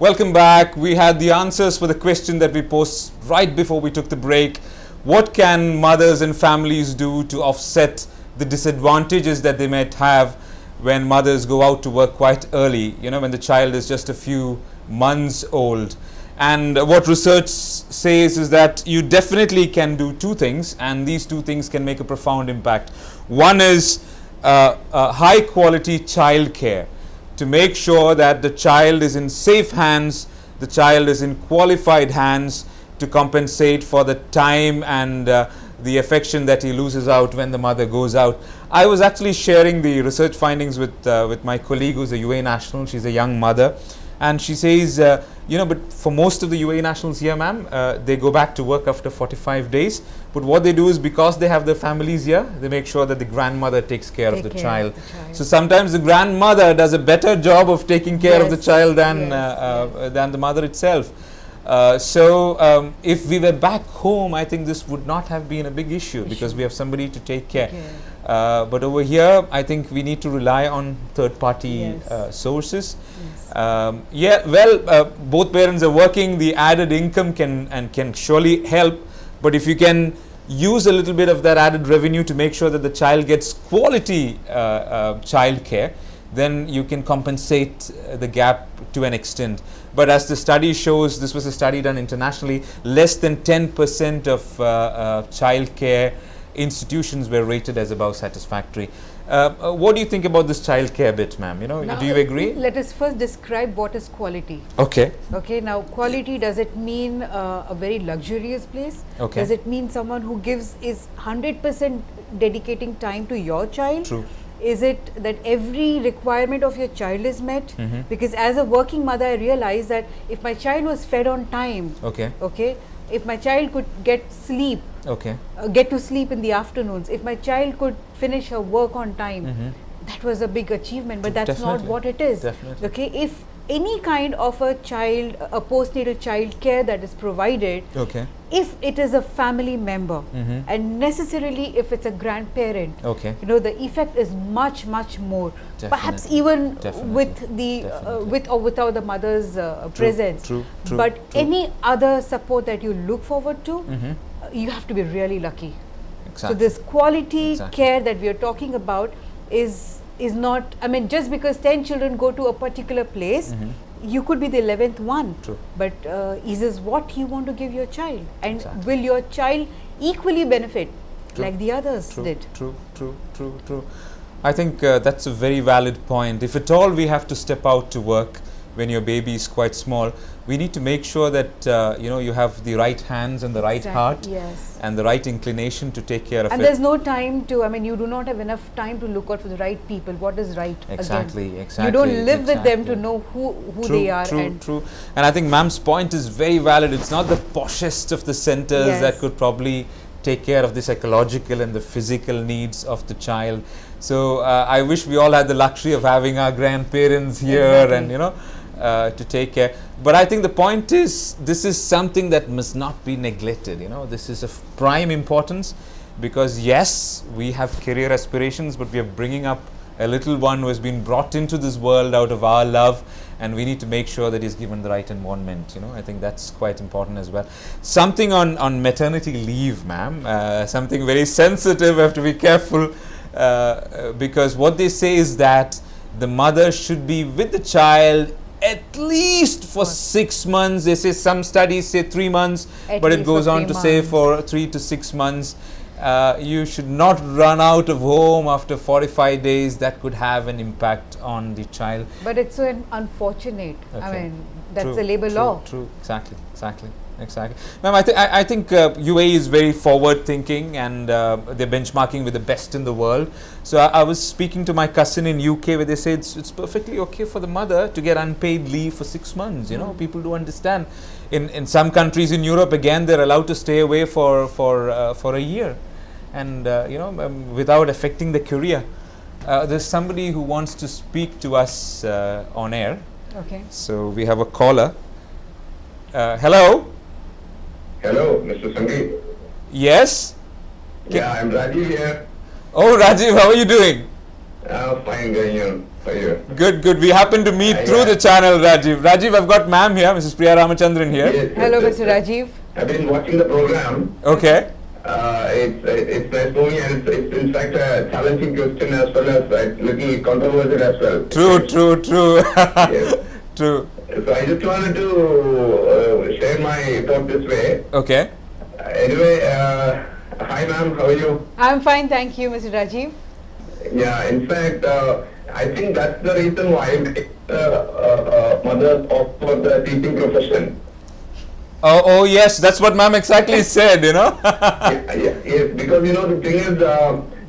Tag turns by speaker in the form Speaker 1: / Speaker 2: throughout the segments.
Speaker 1: Welcome back. We had the answers for the question that we posed right before we took the break. What can mothers and families do to offset the disadvantages that they might have when mothers go out to work quite early, when the child is just a few months old? And what research says is that you definitely can do two things, and these two things can make a profound impact. One is high quality child care, to make sure that the child is in safe hands, the child is in qualified hands to compensate for the time and the affection that he loses out when the mother goes out. I was actually sharing the research findings with my colleague who's a UAE national. She's a young mother, and she says, but for most of the UAE nationals here, ma'am, they go back to work after 45 days. But what they do is, because they have their families here, they make sure that the grandmother takes care of the child. So sometimes the grandmother does a better job of taking care of the child than the mother itself. So if we were back home, I think this would not have been a big issue, because we have somebody to take care. But over here, I think we need to rely on third-party sources. Both parents are working. The added income can surely help. But if you can use a little bit of that added revenue to make sure that the child gets quality child care, then you can compensate the gap to an extent. But as the study shows, this was a study done internationally, less than 10% of child care institutions were rated as above satisfactory. What do you think about this child care bit, ma'am? Do you agree?
Speaker 2: Let us first describe what is quality.
Speaker 1: Okay.
Speaker 2: Now quality, does it mean a very luxurious place?
Speaker 1: Okay.
Speaker 2: Does it mean someone who is 100% dedicating time to your child?
Speaker 1: True.
Speaker 2: Is it that every requirement of your child is met? Because as a working mother, I realized that if my child was fed on time, if my child could get sleep, get to sleep in the afternoons, if my child could finish her work on time, that was a big achievement. But that's not what it is. If any kind of a postnatal child care that is provided, if it is a family member, and necessarily if it's a grandparent, the effect is much more. Perhaps even with the with or without the mother's presence. But any other support that you look forward to, you have to be really lucky. So this quality care that we are talking about is not, just because 10 children go to a particular place, you could be the 11th one. But is this what you want to give your child? And will your child equally benefit like the others did? True.
Speaker 1: I think that's a very valid point. If at all we have to step out to work when your baby is quite small, we need to make sure that you have the right hands and the right heart and the right inclination to take care of it.
Speaker 2: And there's no time to, you do not have enough time to look out for the right people. What is right?
Speaker 1: Exactly.
Speaker 2: You don't live with them to know who they are.
Speaker 1: True. And I think ma'am's point is very valid. It's not the poshest of the centers that could probably take care of the psychological and the physical needs of the child. So I wish we all had the luxury of having our grandparents here and to take care. But I think the point is, this is something that must not be neglected. This is of prime importance, because yes, we have career aspirations, but we are bringing up a little one who has been brought into this world out of our love, and we need to make sure that he's given the right environment. I think that's quite important as well. Something on maternity leave, ma'am, something very sensitive. I have to be careful, because what they say is that the mother should be with the child at least for 6 months. They say, some studies say 3 months, but it goes on to say for 3 to 6 months. You should not run out of home after 45 days. That could have an impact on the child.
Speaker 2: But it's so unfortunate. That's the labor law.
Speaker 1: True. Exactly. Ma'am, I think UAE is very forward thinking, and they're benchmarking with the best in the world. So I was speaking to my cousin in UK, where they say it's perfectly okay for the mother to get unpaid leave for 6 months. People do understand. In some countries in Europe, again, they're allowed to stay away for a year, and without affecting the career. There's somebody who wants to speak to us on air. So we have a caller. Hello.
Speaker 3: Hello, Mr. Sangeet.
Speaker 1: Yes?
Speaker 3: Yeah, I'm Rajiv here.
Speaker 1: Oh, Rajiv, how are you doing?
Speaker 3: Fine, Ganyan. for you.
Speaker 1: Good, good. We happen to meet through the channel, Rajiv. Rajiv, I've got ma'am here, Mrs. Priya Ramachandran here.
Speaker 3: Yes,
Speaker 2: Hello,
Speaker 3: yes,
Speaker 2: Mr.
Speaker 3: yes.
Speaker 2: Rajiv.
Speaker 3: I've been watching the program.
Speaker 1: Okay.
Speaker 3: It's nice movie, and it's in fact a challenging question as well as it's little controversial as well.
Speaker 1: True.
Speaker 3: Yes.
Speaker 1: True.
Speaker 3: So I just wanted to share my thought this way.
Speaker 1: Okay.
Speaker 3: Anyway, hi ma'am, how are you?
Speaker 2: I'm fine, thank you, Mr. Rajiv.
Speaker 3: Yeah, in fact, I think that's the reason why mothers opt for the teaching profession.
Speaker 1: Oh yes, that's what ma'am exactly said, you know.
Speaker 3: Yes, because you know the thing is,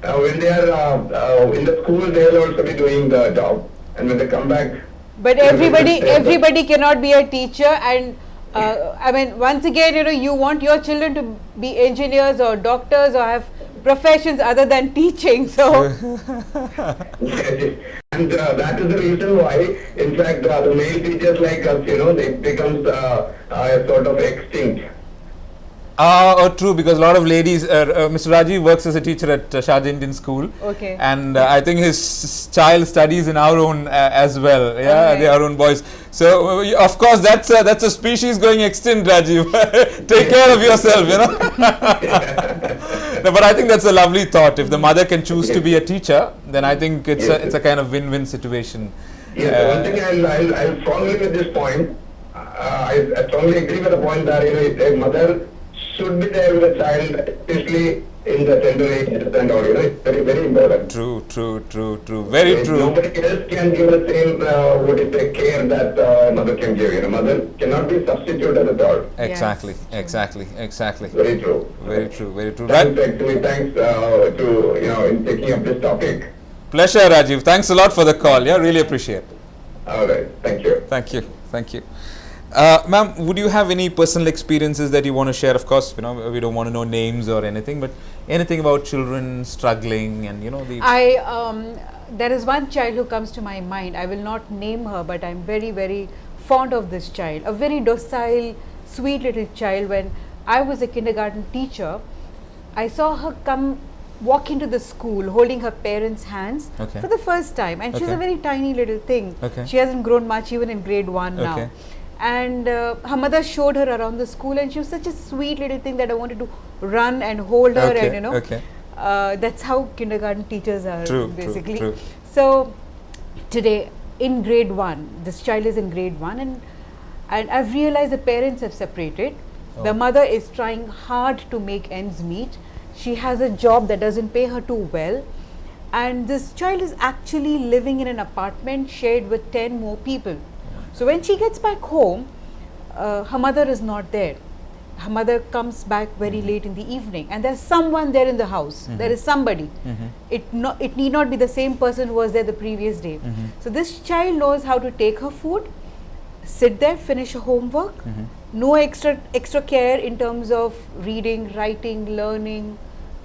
Speaker 3: when they are in the school, they will also be doing the job, and when they come back.
Speaker 2: But everybody cannot be a teacher, and I mean, once again, you know, you want your children to be engineers or doctors or have professions other than teaching. So,
Speaker 3: and that is the reason why, in fact, the male teachers like us, you know, it becomes sort of extinct.
Speaker 1: True, because a lot of ladies, Mr. Rajiv works as a teacher at Sharjah Indian School.
Speaker 2: okay.
Speaker 1: And I think his child studies in our own as well. Yeah,
Speaker 2: Okay.
Speaker 1: they are our own boys. So of course that's a species going extinct, Rajiv. Take care of yourself, you know. No, but I think that's a lovely thought. If the mother can choose to be a teacher, then I think it's a kind of win-win situation.
Speaker 3: Yes, one thing I'll strongly with this point. I strongly agree with the point that you know, a mother should be there with a child, especially in the tender ages and all. You know, it's very, very important.
Speaker 1: True. Very true.
Speaker 3: Nobody else can give the same care that mother can give. You know, mother cannot be substituted at all.
Speaker 1: Exactly.
Speaker 3: Very true.
Speaker 1: Very true.
Speaker 3: Thanks, actually, thanks to in taking up this topic.
Speaker 1: Pleasure, Rajiv. Thanks a lot for the call. Yeah, really appreciate.
Speaker 3: All right, thank you.
Speaker 1: Thank you. Ma'am, would you have any personal experiences that you want to share? Of course, you know, we don't want to know names or anything, but anything about children struggling and, you know,
Speaker 2: There is one child who comes to my mind. I will not name her, but I'm very, very fond of this child. A very docile, sweet little child. When I was a kindergarten teacher, I saw her walk into the school holding her parents' hands for the first time. And she's a very tiny little thing. She hasn't grown much even in grade 1 now. And her mother showed her around the school, and she was such a sweet little thing that I wanted to run and hold her, and you know, that's how kindergarten teachers are basically.
Speaker 1: True.
Speaker 2: So today in grade 1, this child is in grade 1, and I've realized the parents have separated. The mother is trying hard to make ends meet. She has a job that doesn't pay her too well, and this child is actually living in an apartment shared with 10 more people. So when she gets back home, her mother is not there. Her mother comes back very late in the evening, and there's someone there in the house. There is somebody. It need not be the same person who was there the previous day. So this child knows how to take her food, sit there, finish her homework. No extra care in terms of reading, writing, learning,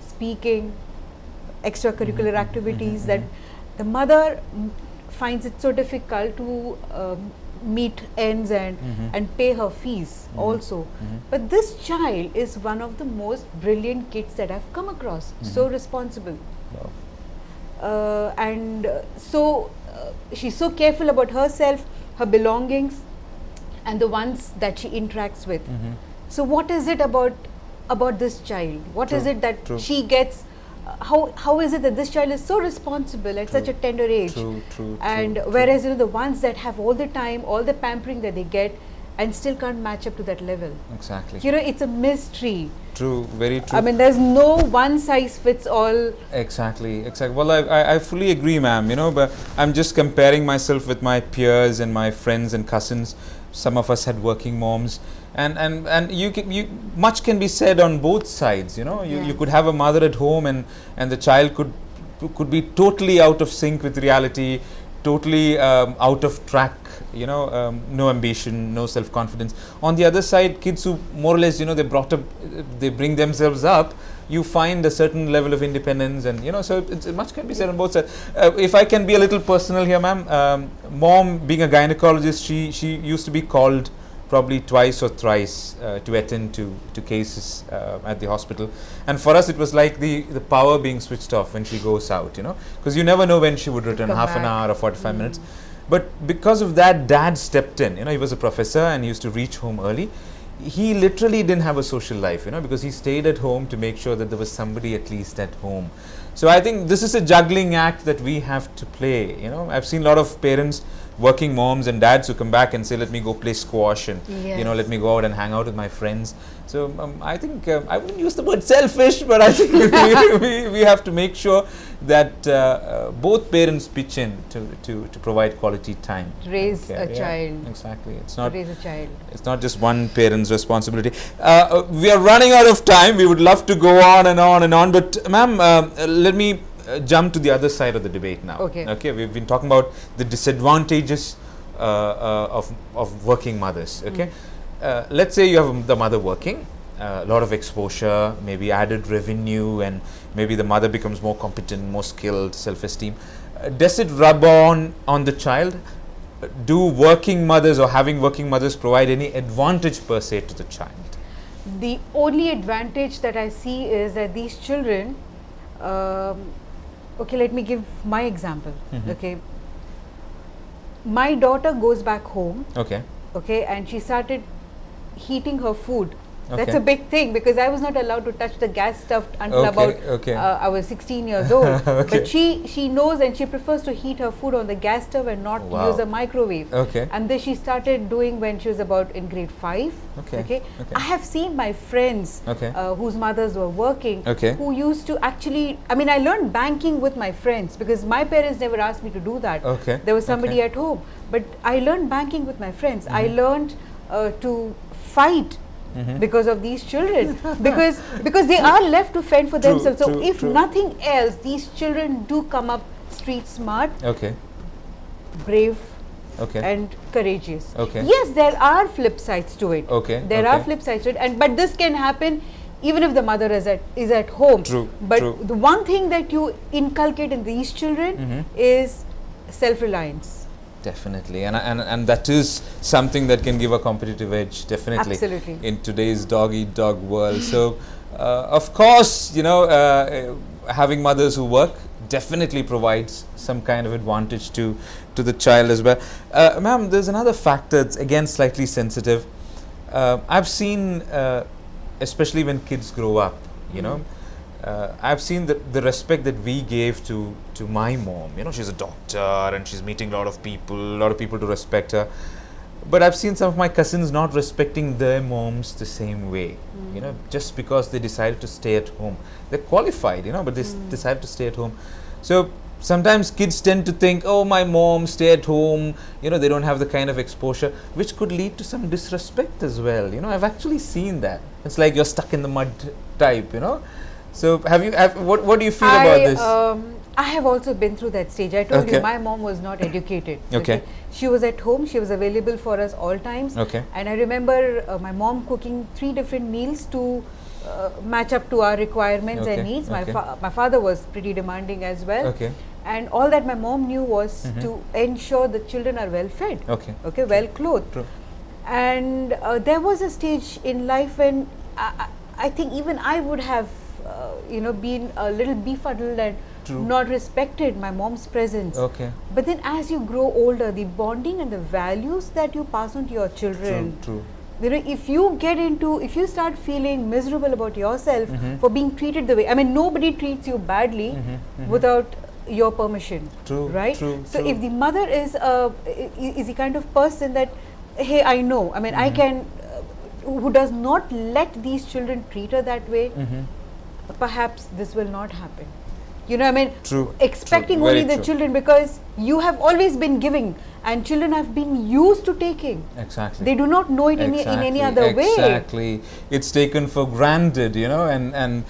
Speaker 2: speaking, extracurricular activities that the mother finds it so difficult to meet ends and pay her fees also. But this child is one of the most brilliant kids that I've come across. So responsible. So she's so careful about herself, her belongings, and the ones that she interacts with. So what is it about this child? What is it that she gets? How is it that this child is so responsible at such a tender age? Whereas you know, the ones that have all the time, all the pampering that they get, and still can't match up to that level.
Speaker 1: Exactly.
Speaker 2: You know, it's a mystery.
Speaker 1: True, very true.
Speaker 2: I mean, there's no one size fits all.
Speaker 1: Exactly. Well, I fully agree, ma'am. You know, but I'm just comparing myself with my peers and my friends and cousins. Some of us had working moms, and much can be said on both sides. You know, you could have a mother at home, and the child could be totally out of sync with reality, totally out of track. You know, no ambition, no self-confidence. On the other side, kids who more or less, you know, they bring themselves up, you find a certain level of independence, and you know, so much can be said on both sides. If I can be a little personal here, ma'am, mom being a gynecologist, she used to be called probably twice or thrice to attend to cases at the hospital. And for us, it was like the power being switched off when she goes out, you know, because you never know when she would return, half an hour or 45 minutes. But because of that, Dad stepped in. You know, he was a professor and he used to reach home early. He literally didn't have a social life, you know, because he stayed at home to make sure that there was somebody at least at home. So I think this is a juggling act that we have to play. You know, I've seen a lot of parents, working moms and dads, who come back and say, let me go play squash and, you know, let me go out and hang out with my friends. So I think, I wouldn't use the word selfish, but I think we have to make sure that both parents pitch in to provide quality time.
Speaker 2: Raise a child.
Speaker 1: Exactly. It's not,
Speaker 2: raise a child.
Speaker 1: It's not just one parent's responsibility. We are running out of time. We would love to go on and on and on, but ma'am, let me jump to the other side of the debate now. Okay, we've been talking about the disadvantages of working mothers. Okay, let's say you have the mother working, a lot of exposure, maybe added revenue, and maybe the mother becomes more competent, more skilled, self-esteem. Does it rub on the child? Do working mothers or having working mothers provide any advantage per se to the child?
Speaker 2: The only advantage that I see is that these children, okay, let me give my example. Okay, my daughter goes back home. Okay, and she started heating her food. That's a big thing, because I was not allowed to touch the gas stove until I was 16 years old. But she knows, and she prefers to heat her food on the gas stove and not use a microwave. And this she started doing when she was about in grade 5. I have seen my friends whose mothers were working, who used to actually, I mean, I learned banking with my friends, because my parents never asked me to do that. There was somebody at home, but I learned banking with my friends. I learned to fight because of these children, because they are left to fend for themselves. So if nothing else, these children do come up street smart, brave, and courageous. Yes, there are flip sides to it. There are flip sides to it, but this can happen even if the mother is at home. But the one thing that you inculcate in these children is self-reliance.
Speaker 1: Definitely, and that is something that can give a competitive edge, definitely.
Speaker 2: Absolutely.
Speaker 1: In today's dog-eat-dog world. So, of course, you know, having mothers who work definitely provides some kind of advantage to the child as well. Ma'am, there's another factor that's again slightly sensitive. I've seen, especially when kids grow up, you know, I've seen the respect that we gave to my mom. You know, she's a doctor and she's meeting a lot of people to respect her. But I've seen some of my cousins not respecting their moms the same way, you know, just because they decided to stay at home. They're qualified, you know, but they decided to stay at home. So sometimes kids tend to think, oh, my mom, stay at home, you know, they don't have the kind of exposure, which could lead to some disrespect as well. You know, I've actually seen that. It's like you're stuck in the mud type, you know. So what do you feel about this?
Speaker 2: I have also been through that stage. I told you my mom was not educated. She was at home. She was available for us all times. And I remember my mom cooking 3 different meals to match up to our requirements and needs. My father was pretty demanding as well. And all that my mom knew was to ensure the children are well fed, well clothed. And there was a stage in life when I think even I would have you know, been a little befuddled and not respected my mom's presence. But then as you grow older, the bonding and the values that you pass on to your children, you know, if you start feeling miserable about yourself for being treated the way, I mean, nobody treats you badly without your permission, right? So if the mother is the kind of person that, hey, I know, I mean, I can, who does not let these children treat her that way, perhaps this will not happen. You know, I mean, expecting only the children, because you have always been giving and children have been used to taking. They do not know it in any other way.
Speaker 1: It's taken for granted, you know, and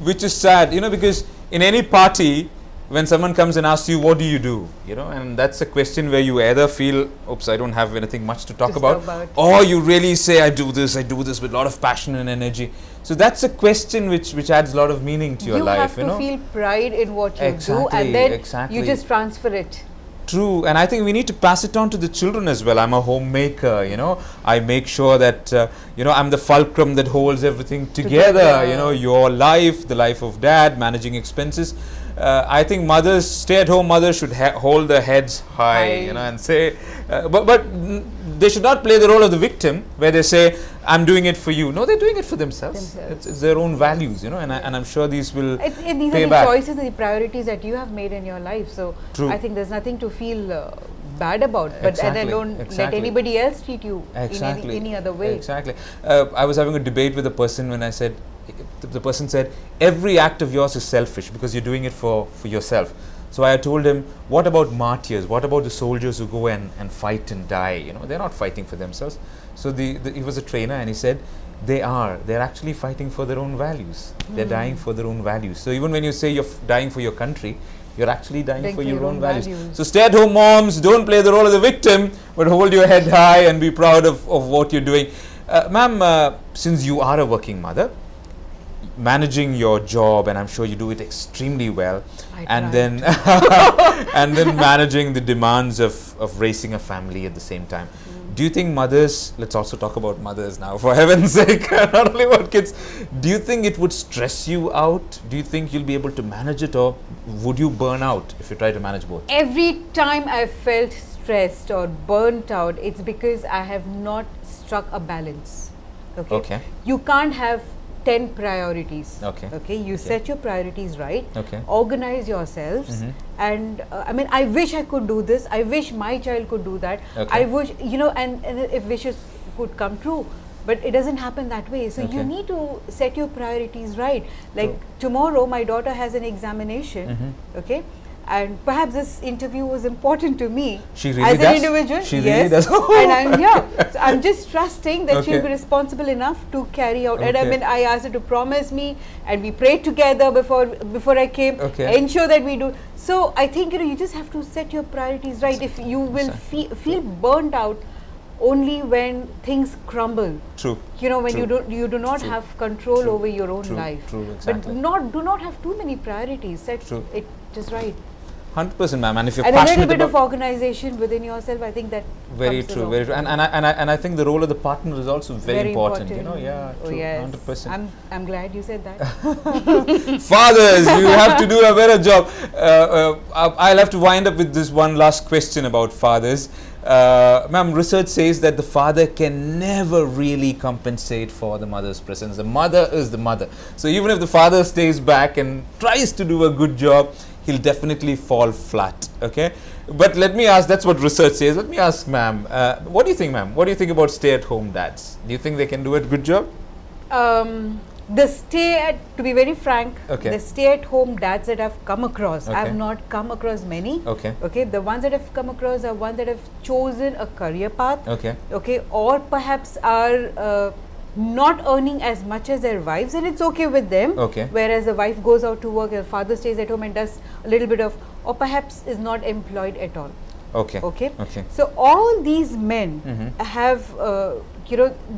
Speaker 1: which is sad, you know, because in any party, when someone comes and asks you, what do you do? You know, and that's a question where you either feel, oops, I don't have anything much to talk about, or you really say, I do this with a lot of passion and energy. So that's a question which adds a lot of meaning to your life.
Speaker 2: You have to feel pride in what you do, and then you just transfer it.
Speaker 1: True, and I think we need to pass it on to the children as well. I'm a homemaker, you know. I make sure that, I'm the fulcrum that holds everything together. You know, your life, the life of dad, managing expenses. I think mothers, stay-at-home mothers should hold their heads high, and say, but they should not play the role of the victim where they say, I'm doing it for you. No, they're doing it for themselves. It's their own values, and I'm sure these will
Speaker 2: these
Speaker 1: pay
Speaker 2: are the
Speaker 1: back.
Speaker 2: choices and the priorities that you have made in your life. So I think there's nothing to feel bad about, but and then don't let anybody else treat you in any other way.
Speaker 1: Exactly. I was having a debate with a person when I said, the person said, every act of yours is selfish because you're doing it for yourself. So I told him, what about martyrs? What about the soldiers who go and fight and die? They're not fighting for themselves. So he was a trainer, and he said, they're actually fighting for their own values. They're dying for their own values. So even when you say you're dying for your country, you're actually dying for your own values. So stay-at-home moms, don't play the role of the victim, but hold your head high and be proud of what you're doing. Ma'am, since you are a working mother, managing your job, and I'm sure you do it extremely well, and then managing the demands of raising a family at the same time. Do you think mothers, let's also talk about mothers now, for heaven's sake, not only about kids, do you think it would stress you out? Do you think you'll be able to manage it, or would you burn out if you try to manage both?
Speaker 2: Every time I've felt stressed or burnt out, it's because I have not struck a balance. Okay. You can't have 10 priorities. You set your priorities right, organize yourselves, and I wish I could do this, I wish my child could do that, I wish, and if wishes could come true, but it doesn't happen that way. So you need to set your priorities right. Like tomorrow my daughter has an examination, and perhaps this interview was important to me
Speaker 1: as
Speaker 2: an individual.
Speaker 1: She really does.
Speaker 2: And I'm here. So I'm just trusting that she'll be responsible enough to carry out. And I asked her to promise me, and we prayed together before I came. Ensure that we do. So I think you just have to set your priorities right. If you will feel burnt out only when things crumble.
Speaker 1: True.
Speaker 2: When you do not have control over your own life. But do not have too many priorities. Set it just right.
Speaker 1: 100%, ma'am. And if you're
Speaker 2: passionate,
Speaker 1: a
Speaker 2: little bit of organization within yourself, I think that
Speaker 1: very true. And I think the role of the partner is also very important. True. 100%.
Speaker 2: I'm glad you said that.
Speaker 1: Fathers, you have to do a better job. I'll have to wind up with this one last question about fathers. Ma'am, research says that the father can never really compensate for the mother's presence. The mother is the mother. So even if the father stays back and tries to do a good job, he'll definitely fall flat. But let me ask, that's what research says. Let me ask ma'am, what do you think, ma'am? What do you think about stay-at-home dads? Do you think they can do a good job?
Speaker 2: To be very frank, the stay-at-home dads that I've come across, I've not come across many. The ones that I've come across are ones that have chosen a career path. Or perhaps are not earning as much as their wives, and it's okay with them. Whereas the wife goes out to work, the father stays at home and does a little bit of, or perhaps is not employed at all. So all these men have,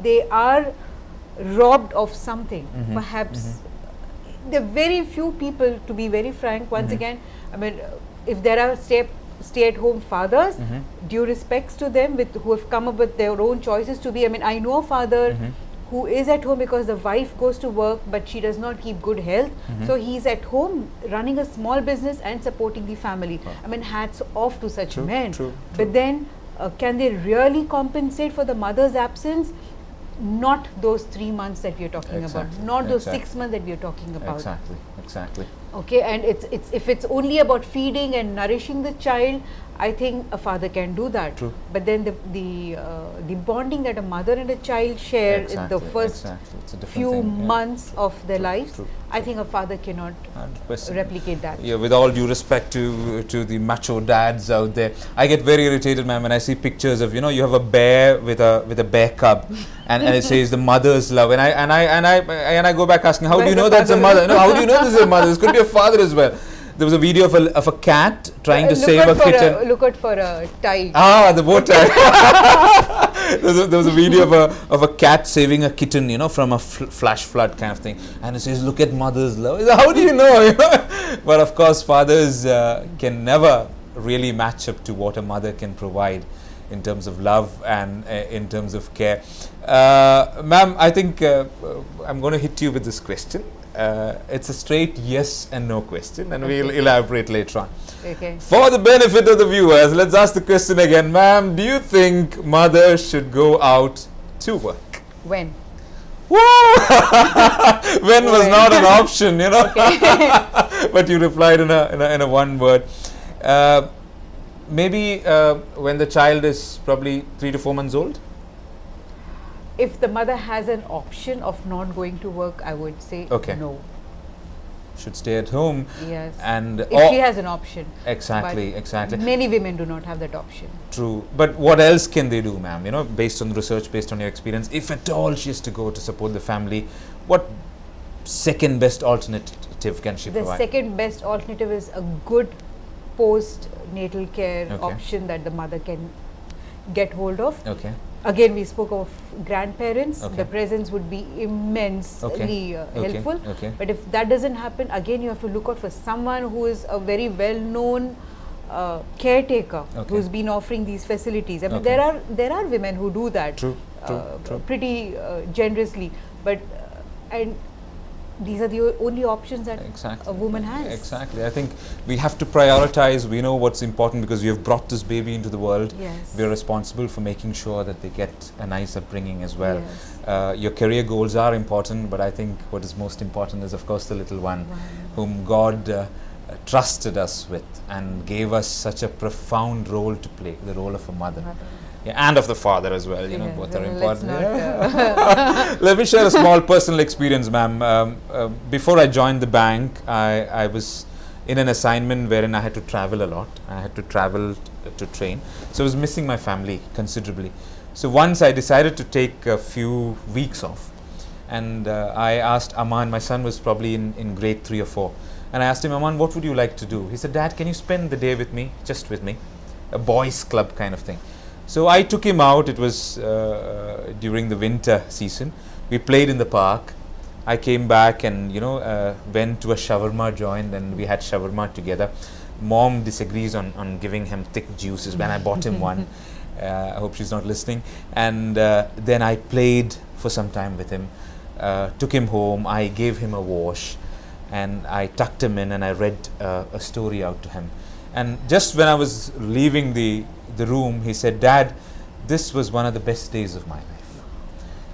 Speaker 2: they are robbed of something. Perhaps there are very few people, to be very frank, once again, if there are stay-at-home fathers, due respects to them who have come up with their own choices to be, I know a father who is at home because the wife goes to work, but she does not keep good health. So he's at home running a small business and supporting the family. Hats off to such men. But then, can they really compensate for the mother's absence? Not those 3 months that we are talking about, not those 6 months that we are talking about.
Speaker 1: Exactly.
Speaker 2: And if it's only about feeding and nourishing the child, I think a father can do that. But then the bonding that a mother and a child share in the first few months of their lives, I think a father cannot replicate that.
Speaker 1: Yeah, with all due respect to the macho dads out there, I get very irritated, ma'am, when I see pictures of, you have a bear with a bear cub, and it says the mother's love, and I go back asking, how do you know that's a mother? No, how do you know this is a mother? This could be a father as well. There was a video of a cat trying to save a kitten.
Speaker 2: Look out for a tie.
Speaker 1: The bow tie. there was a video of a cat saving a kitten, from a flash flood kind of thing. And it says, look at mother's love. How do you know? But of course, fathers can never really match up to what a mother can provide in terms of love and in terms of care. Ma'am, I think I'm going to hit you with this question. It's a straight yes and no question, and we'll elaborate later on.
Speaker 2: Okay.
Speaker 1: For the benefit of the viewers, let's ask the question again. Ma'am, do you think mothers should go out to work?
Speaker 2: When?
Speaker 1: When was not an option, you know. But you replied in a one word. Maybe when the child is probably 3 to 4 months old.
Speaker 2: If the mother has an option of not going to work, I would say no.
Speaker 1: Should stay at home.
Speaker 2: Yes.
Speaker 1: And
Speaker 2: if she has an option.
Speaker 1: Exactly, exactly.
Speaker 2: Many women do not have that option.
Speaker 1: True. But what else can they do, ma'am? You know, based on the research, based on your experience, if at all she has to go to support the family, what second best alternative can she provide?
Speaker 2: The second best alternative is a good post-natal care option that the mother can get hold of.
Speaker 1: Okay.
Speaker 2: Again, we spoke of grandparents. The presence would be immensely helpful. But if that doesn't happen, again you have to look out for someone who is a very well-known caretaker who's been offering these facilities. I mean, there are women who do that pretty generously, but and these are the only options that a woman has.
Speaker 1: Exactly. I think we have to prioritize. We know what's important because we have brought this baby into the world.
Speaker 2: Yes.
Speaker 1: We are responsible for making sure that they get a nice upbringing as well.
Speaker 2: Yes.
Speaker 1: Your career goals are important, but I think what is most important is, of course, the little one whom God trusted us with and gave us such a profound role to play, the role of a mother. And of the father as well, you know, both are important. Let me share a small personal experience, ma'am. Before I joined the bank, I was in an assignment wherein I had to travel a lot. I had to travel to train. So I was missing my family considerably. So once I decided to take a few weeks off, and I asked Aman, my son was probably in grade 3 or 4, and I asked him, Aman, what would you like to do? He said, Dad, can you spend the day with me, just with me? A boys' club kind of thing. So I took him out. It was during the winter season. We played in the park. I came back and, you know, went to a shawarma joint, and we had shawarma together. Mom disagrees on giving him thick juices when I bought him one. I hope she's not listening. And then I played for some time with him, took him home. I gave him a wash, and I tucked him in, and I read a story out to him. And just when I was leaving the room, he said, Dad, this was one of the best days of my life.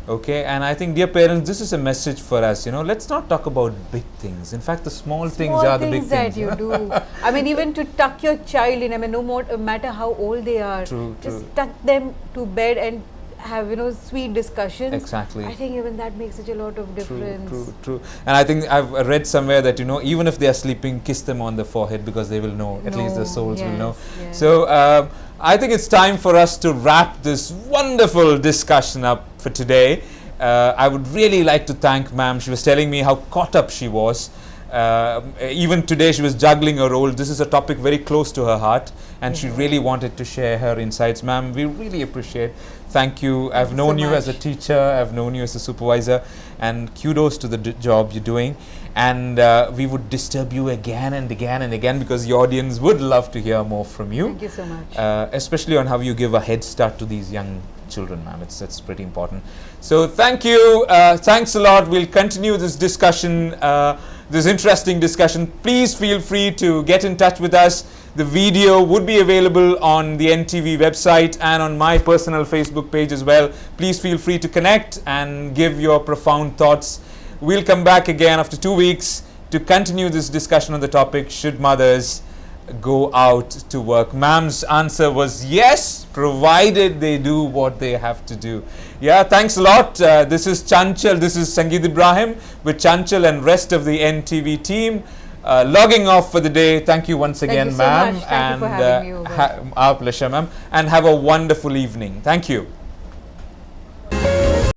Speaker 1: Okay, and I think, dear parents, this is a message for us, you know, let's not talk about big things. In fact, the small things are the big things.
Speaker 2: That you do. I mean, even to tuck your child in, I mean, no matter how old they are, just tuck them to bed and have, you know, sweet discussions.
Speaker 1: Exactly.
Speaker 2: I think even that makes such a lot of difference.
Speaker 1: True. And I think I've read somewhere that, you know, even if they are sleeping, kiss them on the forehead, because they will know, at least the souls will know.
Speaker 2: Yes.
Speaker 1: So I think it's time for us to wrap this wonderful discussion up for today. I would really like to thank ma'am. She was telling me how caught up she was. Even today she was juggling a role. This is a topic very close to her heart, and she really wanted to share her insights. Ma'am, we really appreciate. Thank you. I've known you as a teacher, I've known you as a supervisor, and kudos to the job you're doing. And we would disturb you again and again and again, because the audience would love to hear more from you.
Speaker 2: Thank you so much.
Speaker 1: Especially on how you give a head start to these young children, ma'am. That's pretty important. So thank you. Thanks a lot. We'll continue this discussion, this interesting discussion. Please feel free to get in touch with us. The video would be available on the NTV website and on my personal Facebook page as well. Please feel free to connect and give your profound thoughts. We'll come back again after 2 weeks to continue this discussion on the topic, should mothers go out to work? Ma'am's answer was yes, provided they do what they have to do. Yeah, thanks a lot. This is Chanchal. This is Sangeet Ibrahim with Chanchal and rest of the NTV team. Logging off for the day. Thank you once again, ma'am.
Speaker 2: Thank you so much. Thank you for having me over.
Speaker 1: Our pleasure, ma'am. And have a wonderful evening. Thank you.